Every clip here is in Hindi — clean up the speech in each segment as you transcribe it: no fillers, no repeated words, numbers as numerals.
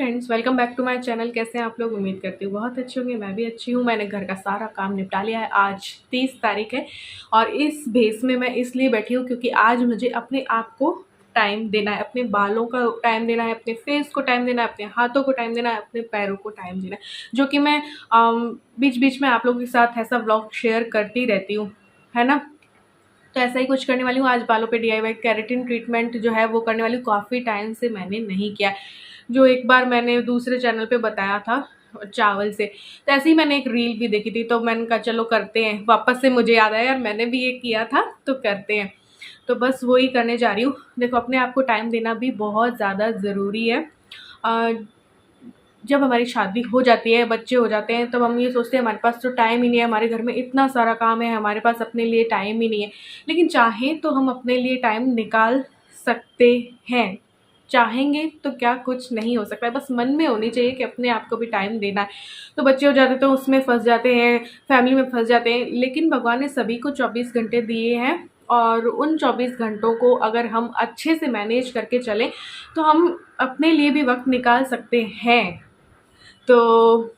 Friends, welcome back to my channel. कैसे हैं आप लोग? उम्मीद करती हूँ बहुत अच्छे होंगे। मैं भी अच्छी हूँ। मैंने घर का सारा काम निपटा लिया है। आज 30 तारीख है और इस भेस में मैं इसलिए बैठी हूँ क्योंकि आज मुझे अपने आप को टाइम देना है, अपने बालों का टाइम देना है, अपने फेस को टाइम देना है, अपने हाथों को टाइम देना है, अपने पैरों को टाइम देना है, जो कि मैं बीच बीच में आप लोगों के साथ ऐसा व्लॉग शेयर करती रहती हूँ, है ना। तो ऐसा ही कुछ करने वाली हूँ। आज बालों पे DIY केराटिन ट्रीटमेंट जो है वो करने वाली हूँ। काफ़ी टाइम से मैंने नहीं किया, जो एक बार मैंने दूसरे चैनल पे बताया था चावल से, तो ऐसे ही मैंने एक रील भी देखी थी, तो मैंने कहा चलो करते हैं। वापस से मुझे याद आया यार मैंने भी ये किया था, तो करते हैं। तो बस वही करने जा रही हूँ। देखो, अपने आप को टाइम देना भी बहुत ज़्यादा ज़रूरी है। जब हमारी शादी हो जाती है, बच्चे हो जाते हैं, तब हम ये सोचते हैं हमारे पास तो टाइम ही नहीं है, हमारे घर में इतना सारा काम है, हमारे पास अपने लिए टाइम ही नहीं है। लेकिन चाहें तो हम अपने लिए टाइम निकाल सकते हैं। चाहेंगे तो क्या कुछ नहीं हो सकता है, बस मन में होनी चाहिए कि अपने आप को भी टाइम देना है। तो बच्चे हो जाते तो उसमें फंस जाते हैं, फैमिली में फंस जाते हैं, लेकिन भगवान ने सभी को 24 घंटे दिए हैं और उन 24 घंटों को अगर हम अच्छे से मैनेज करके चलें तो हम अपने लिए भी वक्त निकाल सकते हैं। तो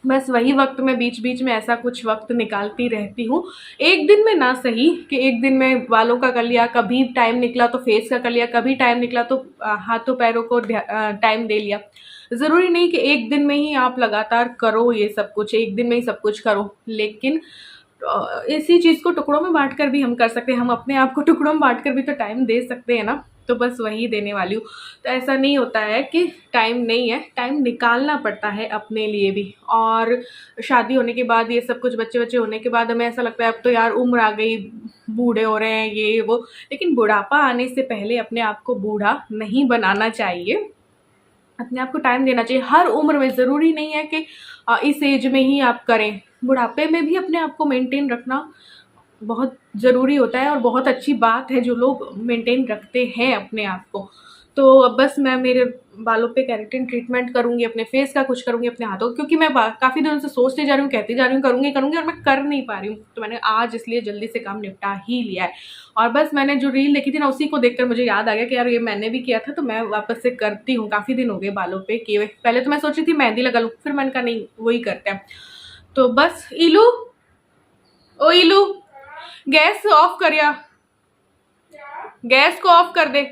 बस वही वक्त मैं बीच बीच में ऐसा कुछ वक्त निकालती रहती हूँ। एक दिन में ना सही कि एक दिन में बालों का कर लिया, कभी टाइम निकला तो फेस का कर लिया, कभी टाइम निकला तो हाथों पैरों को टाइम दे लिया। ज़रूरी नहीं कि एक दिन में ही आप लगातार करो ये सब कुछ, एक दिन में ही सब कुछ करो। लेकिन इसी चीज़ को टुकड़ों में बांट कर भी हम कर सकते हैं। हम अपने आप को टुकड़ों में बांट कर भी तो टाइम दे सकते हैं ना। तो बस वही देने वाली हूँ। तो ऐसा नहीं होता है कि टाइम नहीं है, टाइम निकालना पड़ता है अपने लिए भी। और शादी होने के बाद, ये सब कुछ बच्चे बच्चे होने के बाद हमें ऐसा लगता है अब तो यार उम्र आ गई, बूढ़े हो रहे हैं ये वो। लेकिन बुढ़ापा आने से पहले अपने आप को बूढ़ा नहीं बनाना चाहिए। अपने आप को टाइम देना चाहिए हर उम्र में। ज़रूरी नहीं है कि इस एज में ही आप करें। बुढ़ापे में भी अपने आप को मेंटेन रखना बहुत ज़रूरी होता है और बहुत अच्छी बात है जो लोग मेंटेन रखते हैं अपने आप को। तो अब बस मैं मेरे बालों पे केराटिन ट्रीटमेंट करूँगी, अपने फेस का कुछ करूँगी, अपने हाथों, क्योंकि मैं काफ़ी दिनों से सोचते जा रही हूँ, कहती जा रही हूँ करूँगी करूँगी, और मैं कर नहीं पा रही हूँ। तो मैंने आज इसलिए जल्दी से काम निपटा ही लिया है। और बस मैंने जो रील देखी थी ना, उसी को देखकर मुझे याद आ गया कि यार ये मैंने भी किया था, तो मैं वापस से करती हूँ। काफ़ी दिन हो गए बालों पे किए हुए। पहले तो मैं सोच रही थी मेहंदी लगा लूँ, फिर मैंने कहा नहीं, वही करते हैं। तो बस इलू, ओ इलू, गैस ऑफ करिया, गैस को ऑफ कर दे।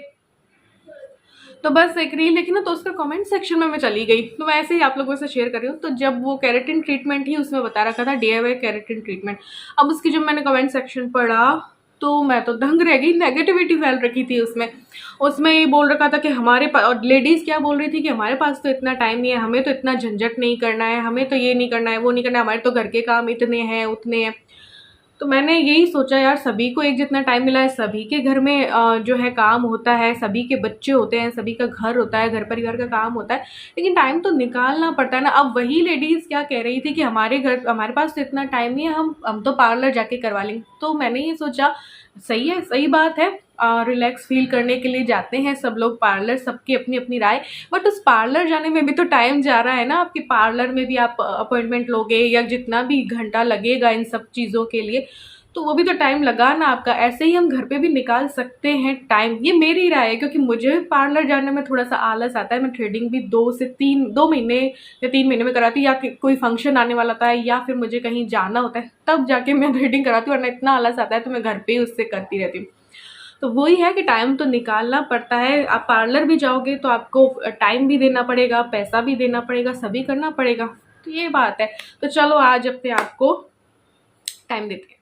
तो बस एक रील देखी ना, तो उसका कमेंट सेक्शन में मैं चली गई, तो मैं ऐसे ही आप लोगों से शेयर कर रही हूँ। तो जब वो केराटिन ट्रीटमेंट ही उसमें बता रखा था, DIY केराटिन ट्रीटमेंट, अब उसकी जब मैंने कमेंट सेक्शन पढ़ा तो मैं तो दंग रह गई। नेगेटिविटी फैल रखी थी उसमें। उसमें ये बोल रखा था कि हमारे पास, और लेडीज़ क्या बोल रही थी कि हमारे पास तो इतना टाइम नहीं है, हमें तो इतना झंझट नहीं करना है, हमें तो ये नहीं करना है, वो नहीं करना है, हमारे तो घर के काम इतने हैं उतने हैं। तो मैंने यही सोचा यार, सभी को एक जितना टाइम मिला है, सभी के घर में जो है काम होता है, सभी के बच्चे होते हैं, सभी का घर होता है, घर परिवार का काम होता है, लेकिन टाइम तो निकालना पड़ता है ना। अब वही लेडीज़ क्या कह रही थी कि हमारे पास तो इतना टाइम नहीं है, हम तो पार्लर जाके करवा लेंगे। तो मैंने ये सोचा सही है, सही बात है। रिलैक्स फील करने के लिए जाते हैं सब लोग पार्लर, सबकी अपनी अपनी राय। बट उस पार्लर जाने में भी तो टाइम जा रहा है ना। आपके पार्लर में भी आप अपॉइंटमेंट लोगे, या जितना भी घंटा लगेगा इन सब चीज़ों के लिए, तो वो भी तो टाइम लगा ना आपका। ऐसे ही हम घर पे भी निकाल सकते हैं टाइम। ये मेरी राय है, क्योंकि मुझे पार्लर जाने में थोड़ा सा आलस आता है। मैं थ्रेडिंग भी 2 महीने या 3 महीने में कराती, या कोई फंक्शन आने वाला होता है, या फिर मुझे कहीं जाना होता है, तब जाके मैं थ्रेडिंग कराती हूँ। वरना इतना आलस आता है तो मैं घर पे ही उससे करती रहती हूँ। तो वही है कि टाइम तो निकालना पड़ता है। आप पार्लर भी जाओगे तो आपको टाइम भी देना पड़ेगा, पैसा भी देना पड़ेगा, सभी करना पड़ेगा। तो ये बात है। तो चलो आज अपने आप को टाइम देते हैं।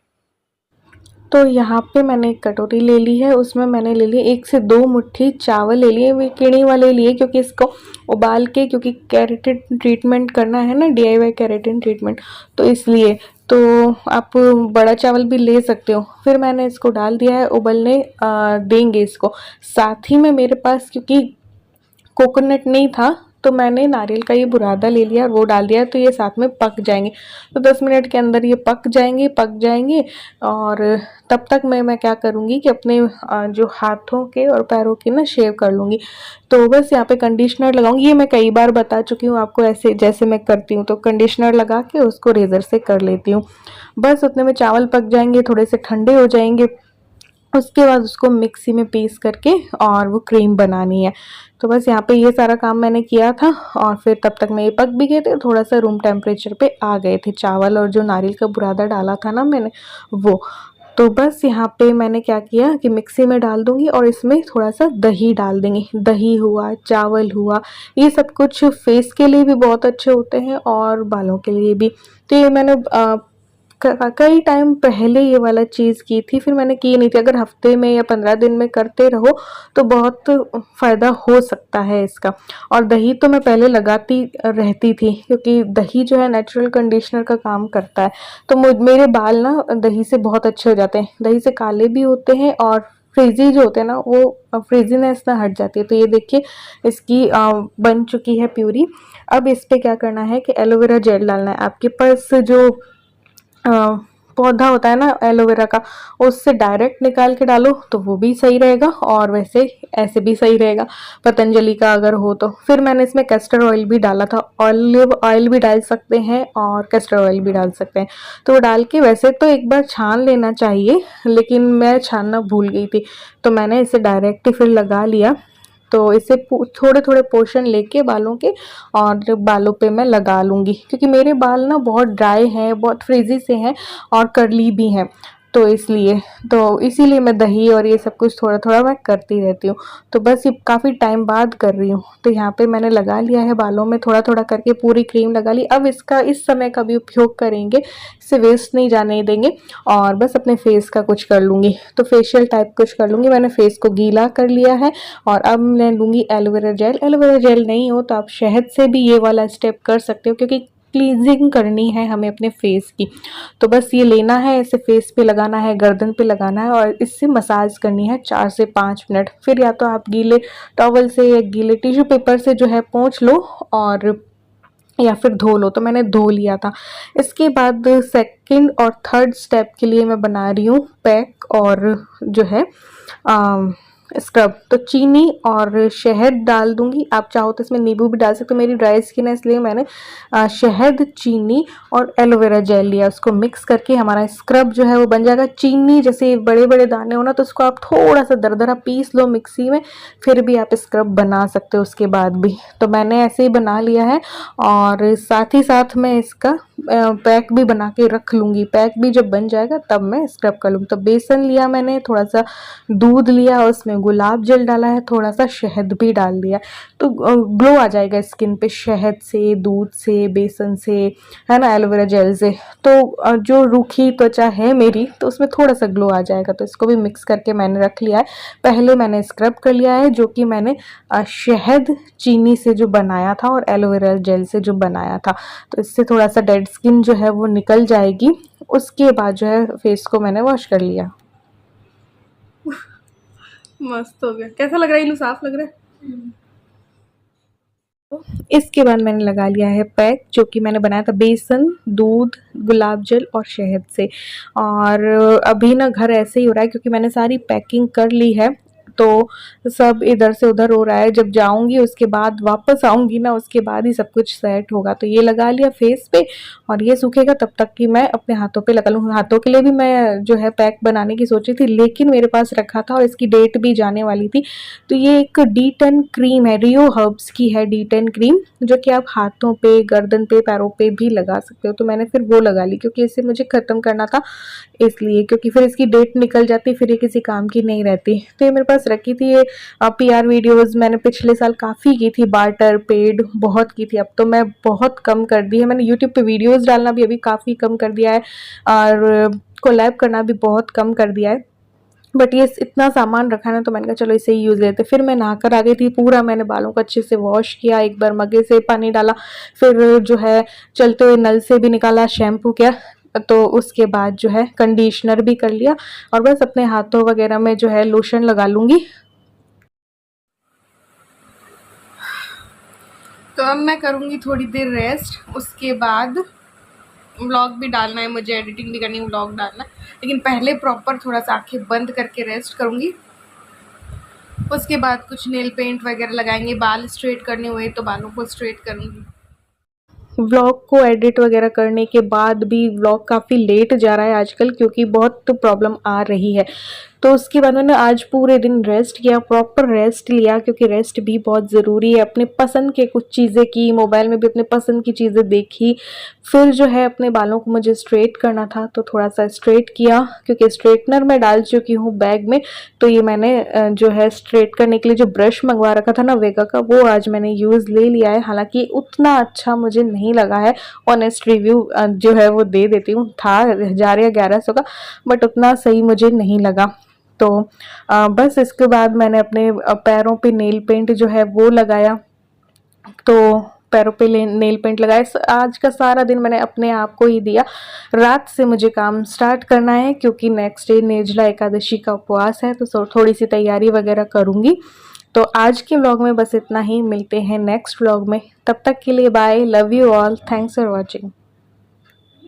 तो यहाँ पे मैंने एक कटोरी ले ली है, उसमें मैंने ले लिए 1 से 2 मुट्ठी चावल ले लिए। वे किणी वाले लिए क्योंकि इसको उबाल के, क्योंकि केराटिन ट्रीटमेंट करना है ना, DIY केराटिन ट्रीटमेंट, तो इसलिए। तो आप बड़ा चावल भी ले सकते हो। फिर मैंने इसको डाल दिया है उबलने, देंगे इसको। साथ ही में मेरे पास क्योंकि कोकोनट नहीं था, तो मैंने नारियल का ये बुरादा ले लिया और वो डाल दिया, तो ये साथ में पक जाएंगे। तो 10 मिनट के अंदर ये पक जाएंगे। और तब तक मैं क्या करूँगी कि अपने जो हाथों के और पैरों की ना शेव कर लूँगी। तो बस यहाँ पे कंडीशनर लगाऊंगी। ये मैं कई बार बता चुकी हूँ आपको, ऐसे जैसे मैं करती हूँ। तो कंडीशनर लगा के उसको रेज़र से कर लेती हूँ। बस उतने में चावल पक जाएंगे, थोड़े से ठंडे हो जाएंगे। उसके बाद उसको मिक्सी में पीस करके और वो क्रीम बनानी है। तो बस यहाँ पे ये सारा काम मैंने किया था और फिर तब तक में ये पक भी गए थे, थोड़ा सा रूम टेम्परेचर पे आ गए थे चावल और जो नारियल का बुरादा डाला था ना मैंने वो। तो बस यहाँ पे मैंने क्या किया कि मिक्सी में डाल दूंगी और इसमें थोड़ा सा दही डाल देंगे। दही हुआ, चावल हुआ, ये सब कुछ फेस के लिए भी बहुत अच्छे होते हैं और बालों के लिए भी। तो ये मैंने कई टाइम पहले ये वाला चीज़ की थी, फिर मैंने की नहीं थी। अगर हफ्ते में या 15 दिन में करते रहो तो बहुत फ़ायदा हो सकता है इसका। और दही तो मैं पहले लगाती रहती थी क्योंकि दही जो है नेचुरल कंडीशनर का काम करता है। तो मेरे बाल ना दही से बहुत अच्छे हो जाते हैं, दही से काले भी होते हैं और फ्रीजी जो होते हैं ना वो फ्रीजीनेस ना हट जाती है। तो ये देखिए इसकी बन चुकी है प्यूरी। अब इस पे क्या करना है कि एलोवेरा जेल डालना है। आपके पास जो पौधा होता है ना एलोवेरा का, उससे डायरेक्ट निकाल के डालो तो वो भी सही रहेगा और वैसे ऐसे भी सही रहेगा, पतंजलि का अगर हो तो। फिर मैंने इसमें कैस्टर ऑयल भी डाला था, ऑलिव ऑयल भी डाल सकते हैं और कैस्टर ऑयल भी डाल सकते हैं। तो वो डाल के वैसे तो एक बार छान लेना चाहिए, लेकिन मैं छानना भूल गई थी तो मैंने इसे डायरेक्ट ही फिर लगा लिया। तो इसे थोड़े थोड़े पोर्शन लेके बालों के और बालों पे मैं लगा लूँगी क्योंकि मेरे बाल ना बहुत ड्राई हैं, बहुत फ्रीजी से हैं और कर्ली भी हैं। तो इसीलिए मैं दही और ये सब कुछ थोड़ा थोड़ा मैं करती रहती हूँ। तो बस ये काफ़ी टाइम बाद कर रही हूँ। तो यहाँ पे मैंने लगा लिया है बालों में, थोड़ा थोड़ा करके पूरी क्रीम लगा ली। अब इसका इस समय का भी उपयोग करेंगे, इसे वेस्ट नहीं जाने देंगे और बस अपने फेस का कुछ कर लूँगी। तो फेशियल टाइप कुछ कर लूँगी। मैंने फेस को गीला कर लिया है और अब मैं लूँगी एलोवेरा जेल। एलोवेरा जेल नहीं हो तो आप शहद से भी ये वाला स्टेप कर सकते हो क्योंकि क्लींजिंग करनी है हमें अपने फेस की। तो बस ये लेना है, इसे फेस पे लगाना है, गर्दन पे लगाना है और इससे मसाज करनी है 4 से 5 मिनट। फिर या तो आप गीले टॉवल से या गीले टिश्यू पेपर से जो है पोंछ लो और या फिर धो लो। तो मैंने धो लिया था। इसके बाद सेकंड और थर्ड स्टेप के लिए मैं बना रही हूँ पैक और जो है स्क्रब। तो चीनी और शहद डाल दूंगी, आप चाहो तो इसमें नींबू भी डाल सकते हो। मेरी ड्राई स्किन है इसलिए मैंने शहद, चीनी और एलोवेरा जेल लिया, उसको मिक्स करके हमारा स्क्रब जो है वो बन जाएगा। चीनी जैसे बड़े बड़े दाने हो ना तो उसको आप थोड़ा सा दरदरा पीस लो मिक्सी में, फिर भी आप स्क्रब बना सकते हो उसके बाद भी। तो मैंने ऐसे ही बना लिया है और साथ ही साथ मैं इसका पैक भी बना के रख लूँगी। पैक भी जब बन जाएगा तब मैं स्क्रब कर लूँगी। तो बेसन लिया मैंने, थोड़ा सा दूध लिया, उसमें गुलाब जल डाला है, थोड़ा सा शहद भी डाल दिया। तो ग्लो आ जाएगा स्किन पे शहद से, दूध से, बेसन से, है ना, एलोवेरा जेल से। तो जो रूखी त्वचा है मेरी तो उसमें थोड़ा सा ग्लो आ जाएगा। तो इसको भी मिक्स करके मैंने रख लिया है। पहले मैंने स्क्रब कर लिया है जो कि मैंने शहद, चीनी से जो बनाया था और एलोवेरा जेल से जो बनाया था। तो इससे थोड़ा सा डेड स्किन जो है वो निकल जाएगी। उसके बाद जो है फेस को मैंने वॉश कर लिया। मस्त हो गया। कैसा लग रहा है इलू? साफ लग रहा है। इसके बाद मैंने लगा लिया है पैक जो कि मैंने बनाया था बेसन, दूध, गुलाब जल और शहद से। और अभी ना घर ऐसे ही हो रहा है क्योंकि मैंने सारी पैकिंग कर ली है तो सब इधर से उधर हो रहा है। जब जाऊंगी उसके बाद वापस आऊंगी ना उसके बाद ही सब कुछ सेट होगा। तो ये लगा लिया फेस पे और ये सूखेगा तब तक कि मैं अपने हाथों पे लगा लूँ। हाथों के लिए भी मैं जो है पैक बनाने की सोची थी लेकिन मेरे पास रखा था और इसकी डेट भी जाने वाली थी। तो ये एक D10 क्रीम है, रियो हर्ब्स की है D10 क्रीम, जो कि आप हाथों पे, गर्दन पे, पैरों पे भी लगा सकते हो। तो मैंने फिर वो लगा ली क्योंकि इसे मुझे ख़त्म करना था इसलिए, क्योंकि फिर इसकी डेट निकल जाती फिर ये किसी काम की नहीं रहती। तो ये मेरे पास रखी थी। ये PR वीडियोस मैंने पिछले साल काफ़ी की थी, बार्टर पेड बहुत की थी। अब तो मैं बहुत कम कर दी है। मैंने यूट्यूब पे वीडियोस डालना भी अभी काफ़ी कम कर दिया है और कोलैब करना भी बहुत कम कर दिया है। बट ये इतना सामान रखा है ना तो मैंने कहा चलो इसे ही यूज़ लेते। फिर मैं नहाकर आ गई थी, पूरा मैंने बालों को अच्छे से वॉश किया, एक बार मगे से पानी डाला, फिर जो है चलते हुए नल से भी निकाला, शैम्पू किया, तो उसके बाद जो है कंडीशनर भी कर लिया और बस अपने हाथों वगैरह में जो है लोशन लगा लूँगी। तो अब मैं करूँगी थोड़ी देर रेस्ट, उसके बाद व्लॉग भी डालना है मुझे, एडिटिंग भी करनी है, व्लॉग डालना है। लेकिन पहले प्रॉपर थोड़ा सा आंखें बंद करके रेस्ट करूँगी। उसके बाद कुछ नेल पेंट वगैरह लगाएंगे, बाल स्ट्रेट करने हुए तो बालों को स्ट्रेट करूँगी। व्लॉग को एडिट वगैरह करने के बाद भी व्लॉग काफ़ी लेट जा रहा है आजकल क्योंकि बहुत प्रॉब्लम आ रही है। तो उसके बाद मैंने आज पूरे दिन रेस्ट किया, प्रॉपर रेस्ट लिया, क्योंकि रेस्ट भी बहुत ज़रूरी है। अपने पसंद के कुछ चीज़ें की, मोबाइल में भी अपने पसंद की चीज़ें देखी। फिर जो है अपने बालों को मुझे स्ट्रेट करना था तो थोड़ा सा स्ट्रेट किया, क्योंकि स्ट्रेटनर मैं डाल चुकी हूँ बैग में। तो ये मैंने जो है स्ट्रेट करने के लिए जो ब्रश मंगवा रखा था ना वेगा का, वो आज मैंने यूज़ ले लिया है। हालांकि उतना अच्छा मुझे नहीं लगा है, ऑनेस्ट रिव्यू जो है वो दे देती हूँ। था 1000 या 1100 का, बट उतना सही मुझे नहीं लगा। तो बस इसके बाद मैंने अपने पैरों पे नेल पेंट जो है वो लगाया। तो पैरों पे नेल पेंट लगाए। आज का सारा दिन मैंने अपने आप को ही दिया। रात से मुझे काम स्टार्ट करना है, क्योंकि नेक्स्ट डे निर्जला एकादशी का उपवास है, तो थोड़ी सी तैयारी वगैरह करूँगी। तो आज के व्लॉग में बस इतना ही, मिलते हैं नेक्स्ट व्लॉग में। तब तक के लिए bye, love you all, thanks for watching.